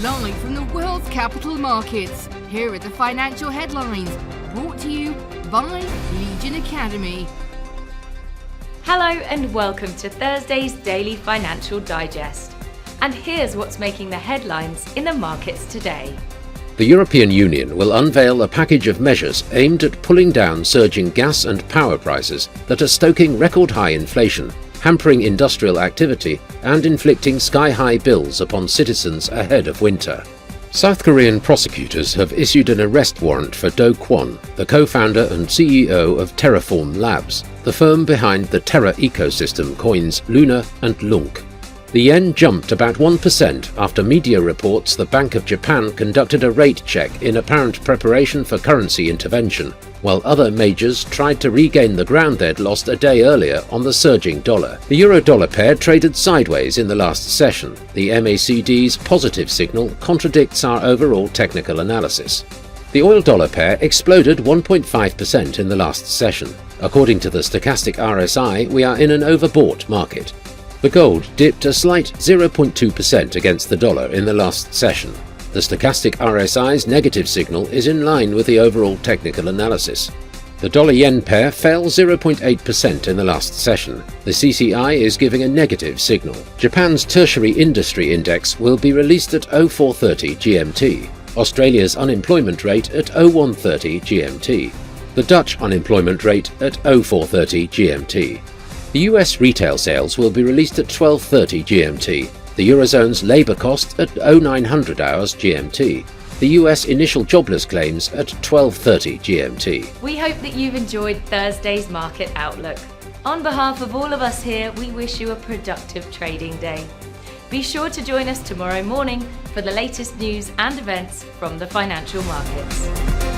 Live from the world's capital markets, here are the financial headlines, brought to you by Legion Academy. Hello and welcome to Thursday's Daily Financial Digest. And here's what's making the headlines in the markets today. The European Union will unveil a package of measures aimed at pulling down surging gas and power prices that are stoking record-high inflation, hampering industrial activity and inflicting sky-high bills upon citizens ahead of winter. South Korean prosecutors have issued an arrest warrant for Do Kwon, the co-founder and CEO of Terraform Labs, the firm behind the Terra ecosystem coins Luna and Lunk. The yen jumped about 1% after media reports the Bank of Japan conducted a rate check in apparent preparation for currency intervention, while other majors tried to regain the ground they'd lost a day earlier on the surging dollar. The euro-dollar pair traded sideways in the last session. The MACD's positive signal contradicts our overall technical analysis. The oil-dollar pair exploded 1.5% in the last session. According to the stochastic RSI, we are in an overbought market. The gold dipped a slight 0.2% against the dollar in the last session. The stochastic RSI's negative signal is in line with the overall technical analysis. The dollar-yen pair fell 0.8% in the last session. The CCI is giving a negative signal. Japan's tertiary industry index will be released at 0430 GMT. Australia's unemployment rate at 0130 GMT. The Dutch unemployment rate at 0430 GMT. The US retail sales will be released at 12:30 GMT, the Eurozone's labour cost at 0900 hours GMT, the US initial jobless claims at 12:30 GMT. We hope that you've enjoyed Thursday's market outlook. On behalf of all of us here, we wish you a productive trading day. Be sure to join us tomorrow morning for the latest news and events from the financial markets.